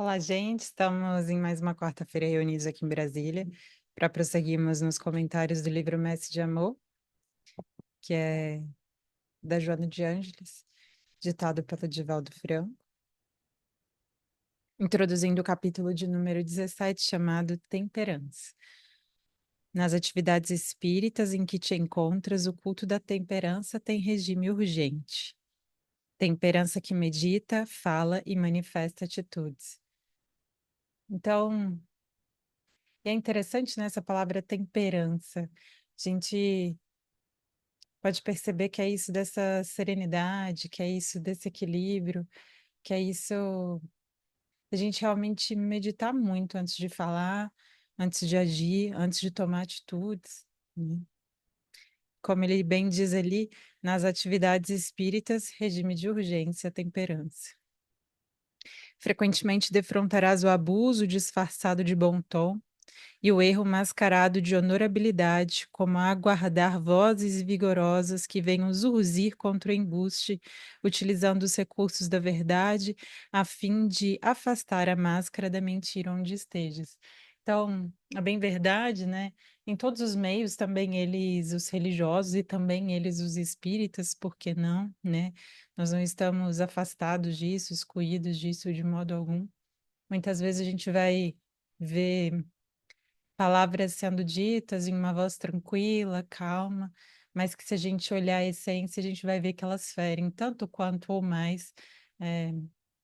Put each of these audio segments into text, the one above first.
Olá, gente. Estamos em mais uma quarta-feira reunidos aqui em Brasília para prosseguirmos nos comentários do livro Mestre de Amor, que é da Joana de Ângeles, ditado pelo Divaldo Franco, introduzindo o capítulo de número 17, chamado Temperança. Nas atividades espíritas em que te encontras, o culto da temperança tem regime urgente. Temperança que medita, fala e manifesta atitudes. Então, é interessante, né, essa palavra temperança. A gente pode perceber que é isso dessa serenidade, que é isso desse equilíbrio, que é isso a gente realmente meditar muito antes de falar, antes de agir, antes de tomar atitudes, né? Como ele bem diz ali, nas atividades espíritas, regime de urgência, temperança. Frequentemente defrontarás o abuso disfarçado de bom tom e o erro mascarado de honorabilidade, como aguardar vozes vigorosas que venham zurzir contra o embuste, utilizando os recursos da verdade, a fim de afastar a máscara da mentira onde estejas. Então, a bem verdade, né? Em todos os meios, também eles, os religiosos e também eles, os espíritas, por que não, né? Nós não estamos afastados disso, excluídos disso de modo algum. Muitas vezes a gente vai ver palavras sendo ditas em uma voz tranquila, calma, mas que se a gente olhar a essência, a gente vai ver que elas ferem tanto quanto ou mais eh,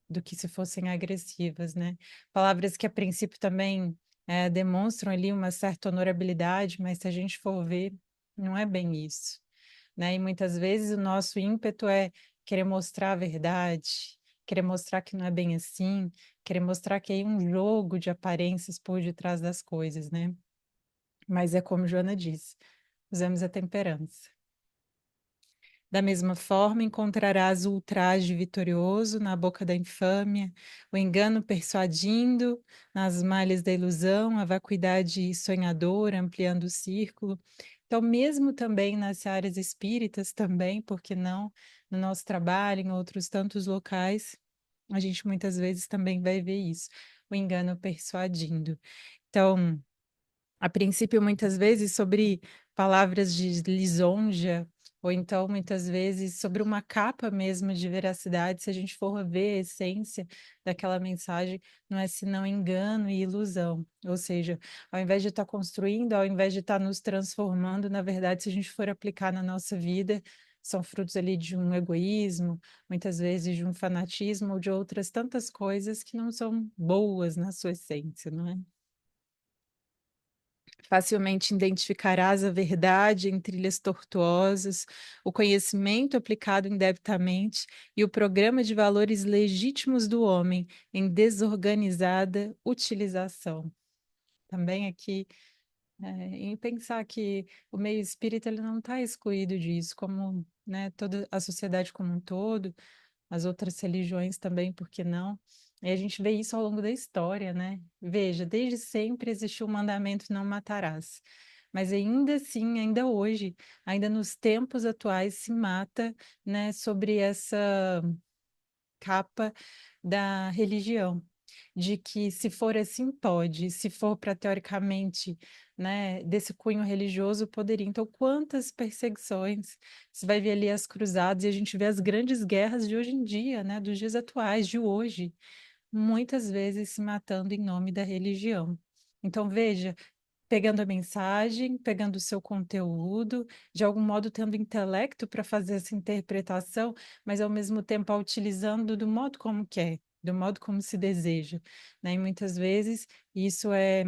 do que se fossem agressivas, né? Palavras que a princípio também demonstram ali uma certa honorabilidade, mas se a gente for ver, não é bem isso, né? E muitas vezes o nosso ímpeto é querer mostrar a verdade, querer mostrar que não é bem assim, querer mostrar que é um jogo de aparências por detrás das coisas, né? Mas é como Joana disse, usamos a temperança. Da mesma forma, encontrarás o ultraje vitorioso na boca da infâmia, o engano persuadindo nas malhas da ilusão, a vacuidade sonhadora ampliando o círculo. Então, mesmo também nas áreas espíritas, também, porque não, no nosso trabalho, em outros tantos locais, a gente muitas vezes também vai ver isso, o engano persuadindo. Então, a princípio, muitas vezes, sobre palavras de lisonja, ou então, muitas vezes, sobre uma capa mesmo de veracidade, se a gente for ver a essência daquela mensagem, não é senão engano e ilusão. Ou seja, ao invés de estar construindo, ao invés de estar nos transformando, na verdade, se a gente for aplicar na nossa vida, são frutos ali de um egoísmo, muitas vezes de um fanatismo ou de outras tantas coisas que não são boas na sua essência, não é? Facilmente identificarás a verdade em trilhas tortuosas, o conhecimento aplicado indebitamente e o programa de valores legítimos do homem em desorganizada utilização. Também aqui, em pensar que o meio espírita ele não está excluído disso, como, né, toda a sociedade como um todo, as outras religiões também, por que não? E a gente vê isso ao longo da história, né? Veja, desde sempre existiu o mandamento não matarás. Mas ainda assim, ainda hoje, ainda nos tempos atuais, se mata, né, sobre essa capa da religião, de que se for assim pode, se for para teoricamente, né, desse cunho religioso poderia. Então, quantas perseguições? Você vai ver ali as cruzadas e a gente vê as grandes guerras de hoje em dia, né, dos dias atuais, de hoje, muitas vezes se matando em nome da religião. Então, veja, pegando a mensagem, pegando o seu conteúdo, de algum modo tendo intelecto para fazer essa interpretação, mas ao mesmo tempo a utilizando do modo como quer, do modo como se deseja, né? E muitas vezes isso é,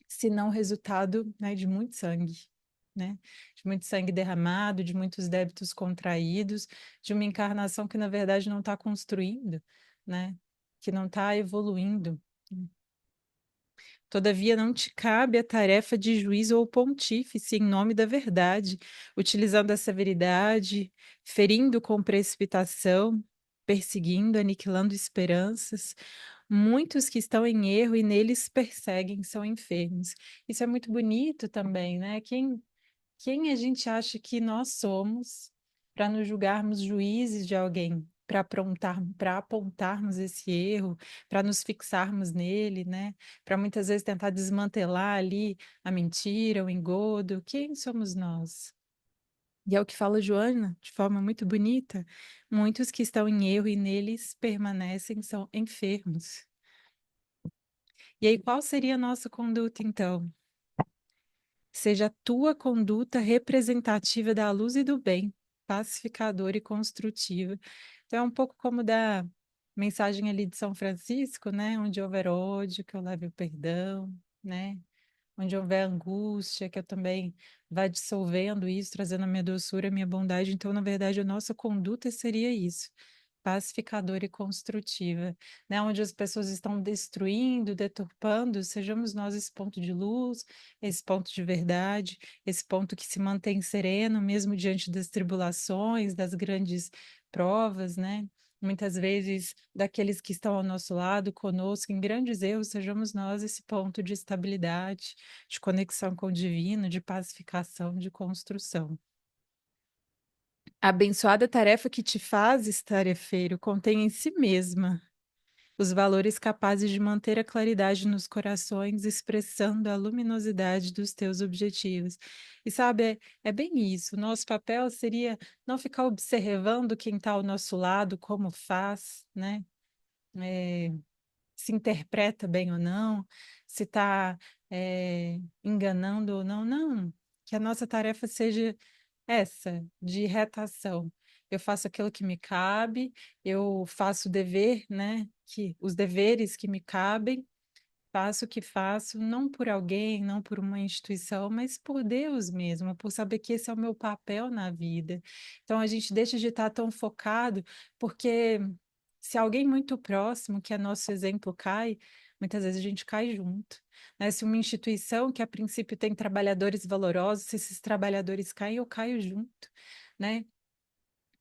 se não resultado, né, de muito sangue. Né? De muito sangue derramado, de muitos débitos contraídos, de uma encarnação que, na verdade, não está construindo, né? Que não está evoluindo. Todavia, não te cabe a tarefa de juiz ou pontífice em nome da verdade, utilizando a severidade, ferindo com precipitação, perseguindo, aniquilando esperanças. Muitos que estão em erro e neles perseguem são enfermos. Isso é muito bonito também, né? Quem a gente acha que nós somos para nos julgarmos juízes de alguém? para apontarmos esse erro, para nos fixarmos nele, né? Para muitas vezes tentar desmantelar ali a mentira, o engodo. Quem somos nós? E é o que fala Joana, de forma muito bonita. Muitos que estão em erro e neles permanecem são enfermos. E aí, qual seria a nossa conduta, então? Seja a tua conduta representativa da luz e do bem, pacificadora e construtiva. Então, é um pouco como da mensagem ali de São Francisco, né? Onde houver ódio, que eu leve o perdão, né? Onde houver angústia, que eu também vá dissolvendo isso, trazendo a minha doçura, a minha bondade. Então, na verdade, a nossa conduta seria isso, pacificadora e construtiva, né? Onde as pessoas estão destruindo, deturpando, sejamos nós esse ponto de luz, esse ponto de verdade, esse ponto que se mantém sereno, mesmo diante das tribulações, das grandes provas, né? Muitas vezes, daqueles que estão ao nosso lado, conosco, em grandes erros, sejamos nós esse ponto de estabilidade, de conexão com o divino, de pacificação, de construção. A abençoada tarefa que te fazes, tarefeiro, contém em si mesma os valores capazes de manter a claridade nos corações, expressando a luminosidade dos teus objetivos. E sabe, é bem isso. Nosso papel seria não ficar observando quem está ao nosso lado, como faz, né? É, se interpreta bem ou não, se está enganando ou não. Não, que a nossa tarefa seja essa, de retação. Eu faço aquilo que me cabe, eu faço o dever, né? Os deveres que me cabem, faço o que faço, não por alguém, não por uma instituição, mas por Deus mesmo, por saber que esse é o meu papel na vida. Então a gente deixa de estar tão focado, porque se alguém muito próximo, que é nosso exemplo, cai, muitas vezes a gente cai junto, né? Se uma instituição que a princípio tem trabalhadores valorosos, se esses trabalhadores caem, eu caio junto, né?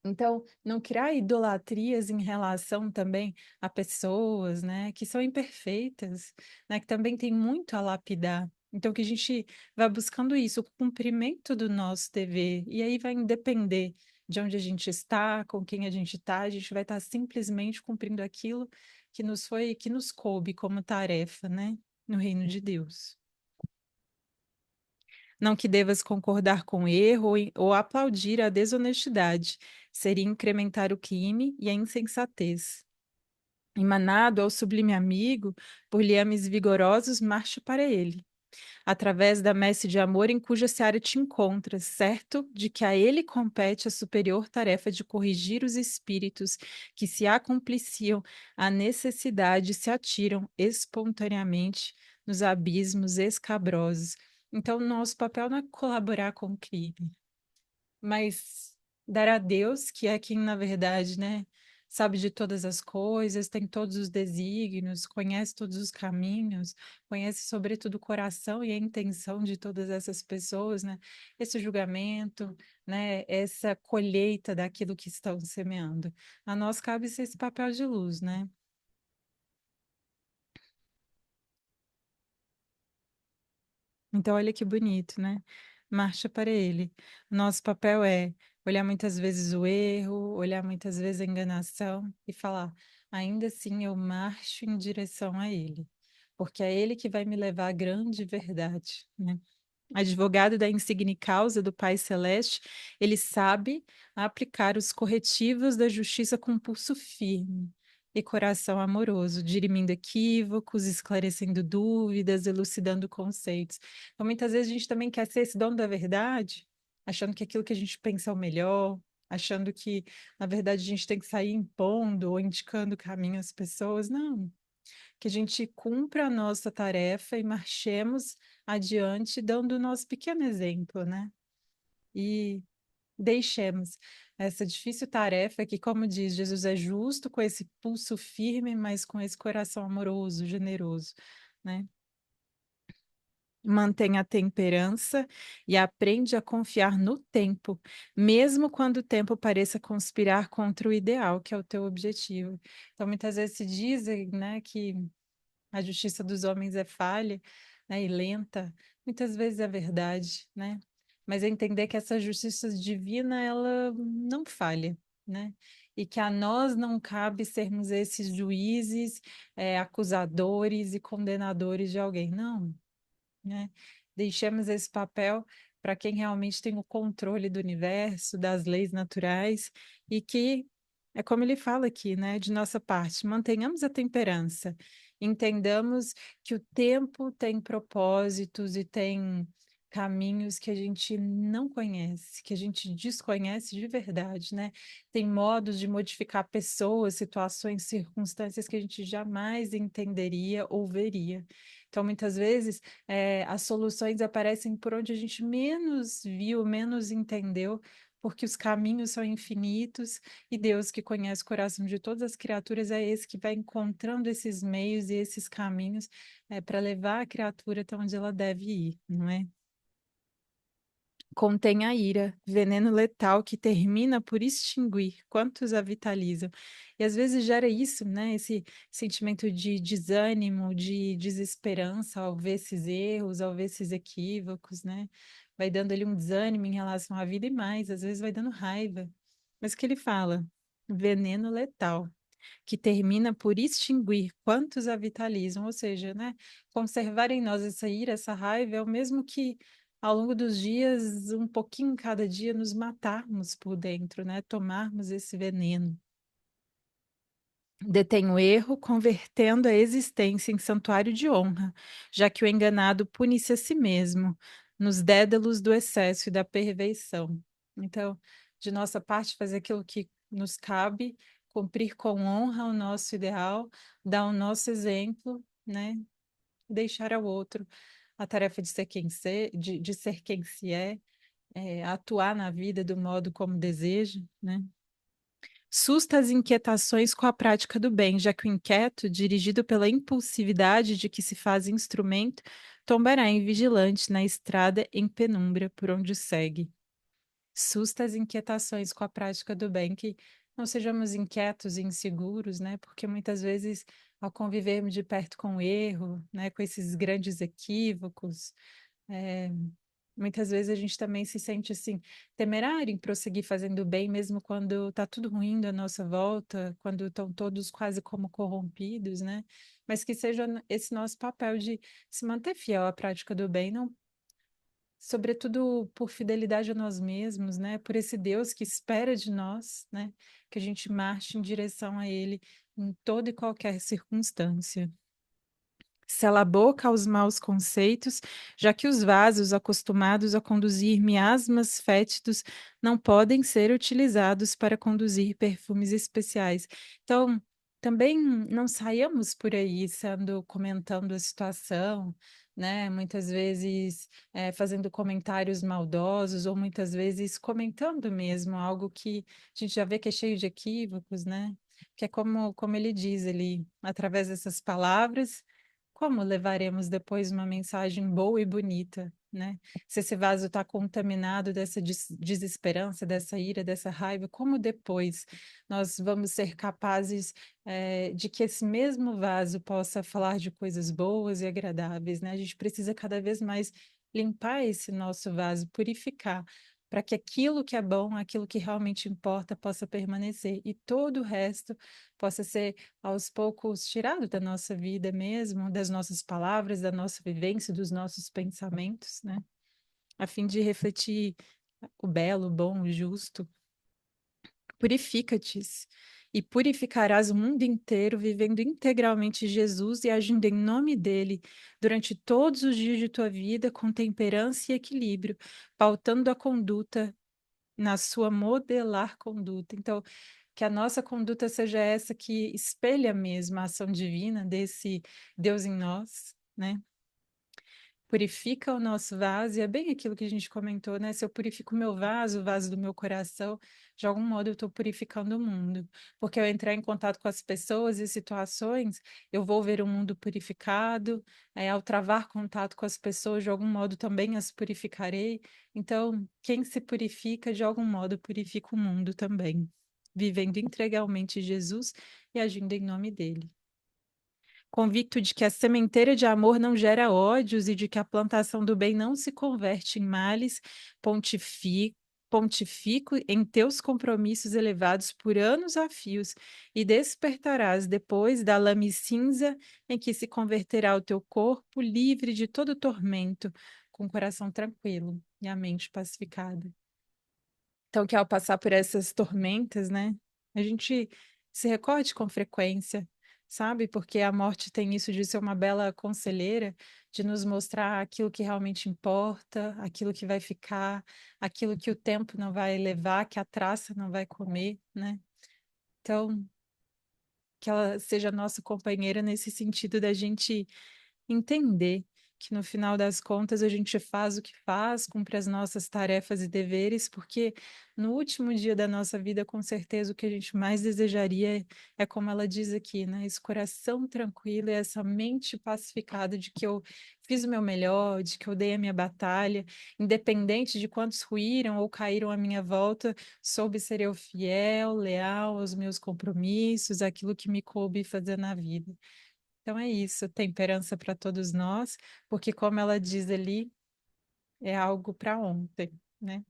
Então, não criar idolatrias em relação também a pessoas, né, que são imperfeitas, né, que também tem muito a lapidar. Então, que a gente vai buscando isso, o cumprimento do nosso dever, e aí vai depender de onde a gente está, com quem a gente vai estar simplesmente cumprindo aquilo que nos coube como tarefa, né, no reino de Deus. Não que devas concordar com o erro ou aplaudir a desonestidade, seria incrementar o crime e a insensatez. Emanado ao sublime amigo, por liames vigorosos, marcha para ele, através da messe de amor em cuja seara te encontras, certo de que a ele compete a superior tarefa de corrigir os espíritos que se acompliciam à necessidade e se atiram espontaneamente nos abismos escabrosos. Então, nosso papel não é colaborar com o crime, mas dar a Deus, que é quem, na verdade, né, sabe de todas as coisas, tem todos os desígnios, conhece todos os caminhos, conhece sobretudo o coração e a intenção de todas essas pessoas, né? Esse julgamento, né, essa colheita daquilo que estão semeando. A nós cabe ser esse papel de luz, né? Então, olha que bonito, né? Marcha para ele. Nosso papel é olhar muitas vezes o erro, olhar muitas vezes a enganação e falar: ainda assim eu marcho em direção a ele, porque é ele que vai me levar à grande verdade, né? Advogado da insigne causa do Pai Celeste, ele sabe aplicar os corretivos da justiça com pulso firme e coração amoroso, dirimindo equívocos, esclarecendo dúvidas, elucidando conceitos. Então, muitas vezes a gente também quer ser esse dono da verdade, achando que aquilo que a gente pensa é o melhor, achando que, na verdade, a gente tem que sair impondo ou indicando o caminho às pessoas. Não, que a gente cumpra a nossa tarefa e marchemos adiante, dando o nosso pequeno exemplo, né? E deixemos essa difícil tarefa que, como diz, Jesus é justo com esse pulso firme, mas com esse coração amoroso, generoso, né? Mantenha a temperança e aprende a confiar no tempo, mesmo quando o tempo pareça conspirar contra o ideal, que é o teu objetivo. Então, muitas vezes se dizem, né, que a justiça dos homens é falha, né, e lenta, muitas vezes é verdade, né? Mas é entender que essa justiça divina, ela não falha, né? e que a nós não cabe sermos esses juízes, acusadores e condenadores de alguém. Não, né? Deixemos esse papel para quem realmente tem o controle do universo, das leis naturais, e que, é como ele fala aqui, né, de nossa parte, mantenhamos a temperança, entendamos que o tempo tem propósitos e tem caminhos que a gente não conhece, que a gente desconhece de verdade, né? Tem modos de modificar pessoas, situações, circunstâncias que a gente jamais entenderia ou veria. Então, muitas vezes, as soluções aparecem por onde a gente menos viu, menos entendeu, porque os caminhos são infinitos e Deus, que conhece o coração de todas as criaturas, é esse que vai encontrando esses meios e esses caminhos para levar a criatura até onde ela deve ir, não é? Contém a ira, veneno letal que termina por extinguir quantos a vitalizam. E às vezes gera isso, né? Esse sentimento de desânimo, de desesperança ao ver esses erros, ao ver esses equívocos, né? Vai dando ali um desânimo em relação à vida e mais, às vezes vai dando raiva. Mas o que ele fala? Veneno letal que termina por extinguir quantos a vitalizam, ou seja, né, conservar em nós essa ira, essa raiva, é o mesmo que ao longo dos dias, um pouquinho cada dia, nos matarmos por dentro, né, tomarmos esse veneno. Detém o erro, convertendo a existência em santuário de honra, já que o enganado pune-se a si mesmo, nos dédalos do excesso e da perfeição. Então, de nossa parte, fazer aquilo que nos cabe, cumprir com honra o nosso ideal, dar o nosso exemplo, né? Deixar ao outro a tarefa de ser quem se, de ser quem se atuar na vida do modo como deseja, né? Susta as inquietações com a prática do bem, já que o inquieto, dirigido pela impulsividade de que se faz instrumento, tombará invigilante na estrada em penumbra por onde segue. Susta as inquietações com a prática do bem, que não sejamos inquietos e inseguros, né? Porque muitas vezes, ao convivermos de perto com o erro, né, com esses grandes equívocos, é, muitas vezes a gente também se sente assim, temerário em prosseguir fazendo bem, mesmo quando está tudo ruim à nossa volta, quando estão todos quase como corrompidos, né? Mas que seja esse nosso papel de se manter fiel à prática do bem, não, sobretudo por fidelidade a nós mesmos, né? Por esse Deus que espera de nós, né? Que a gente marche em direção a Ele em toda e qualquer circunstância. Sela a boca aos maus conceitos, já que os vasos acostumados a conduzir miasmas fétidos não podem ser utilizados para conduzir perfumes especiais. Então, também não saiamos por aí sendo comentando a situação, né? Muitas vezes fazendo comentários maldosos, ou muitas vezes comentando mesmo algo que a gente já vê que é cheio de equívocos, né? Que é como ele diz ali, através dessas palavras como levaremos depois uma mensagem boa e bonita, né? Se esse vaso está contaminado dessa desesperança, dessa ira, dessa raiva, como depois nós vamos ser capazes de que esse mesmo vaso possa falar de coisas boas e agradáveis, né? A gente precisa cada vez mais limpar esse nosso vaso, purificar, para que aquilo que é bom, aquilo que realmente importa, possa permanecer e todo o resto possa ser aos poucos tirado da nossa vida mesmo, das nossas palavras, da nossa vivência, dos nossos pensamentos, né? A fim de refletir o belo, o bom, o justo. Purifica-te e purificarás o mundo inteiro, vivendo integralmente Jesus e agindo em nome dele durante todos os dias de tua vida, com temperança e equilíbrio, pautando a conduta na sua modelar conduta. Então, que a nossa conduta seja essa que espelha mesmo a ação divina desse Deus em nós, né? Purifica o nosso vaso, e é bem aquilo que a gente comentou, né? Se eu purifico o meu vaso, o vaso do meu coração, de algum modo eu estou purificando o mundo. Porque ao entrar em contato com as pessoas e situações, eu vou ver o mundo purificado, ao travar contato com as pessoas, de algum modo também as purificarei. Então, quem se purifica, de algum modo, purifica o mundo também, vivendo integralmente Jesus e agindo em nome dele. Convicto de que a sementeira de amor não gera ódios e de que a plantação do bem não se converte em males, pontifico em teus compromissos elevados por anos a fios, e despertarás depois da lame cinza em que se converterá o teu corpo, livre de todo tormento, com o coração tranquilo e a mente pacificada. Então, que ao passar por essas tormentas, né, a gente se recorde com frequência, sabe? Porque a morte tem isso de ser uma bela conselheira, de nos mostrar aquilo que realmente importa, aquilo que vai ficar, aquilo que o tempo não vai levar, que a traça não vai comer, né? Então, que ela seja nossa companheira nesse sentido da gente entender que no final das contas a gente faz o que faz, cumpre as nossas tarefas e deveres, porque no último dia da nossa vida, com certeza, o que a gente mais desejaria é como ela diz aqui, né? Esse coração tranquilo e essa mente pacificada de que eu fiz o meu melhor, de que eu dei a minha batalha, independente de quantos ruíram ou caíram à minha volta, soube ser eu fiel, leal aos meus compromissos, aquilo que me coube fazer na vida. Então é isso, temperança para todos nós, porque como ela diz ali, é algo para ontem, né?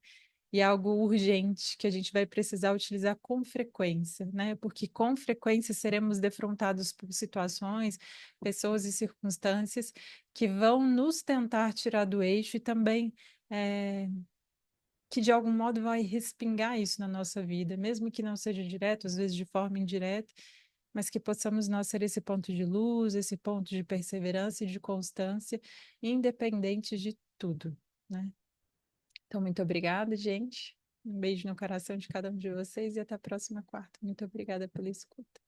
E é algo urgente que a gente vai precisar utilizar com frequência, né? Porque com frequência seremos defrontados por situações, pessoas e circunstâncias que vão nos tentar tirar do eixo e também que de algum modo vai respingar isso na nossa vida, mesmo que não seja direto, às vezes de forma indireta, mas que possamos nós ser esse ponto de luz, esse ponto de perseverança e de constância, independente de tudo, né? Então, muito obrigada, gente. Um beijo no coração de cada um de vocês e até a próxima quarta. Muito obrigada pela escuta.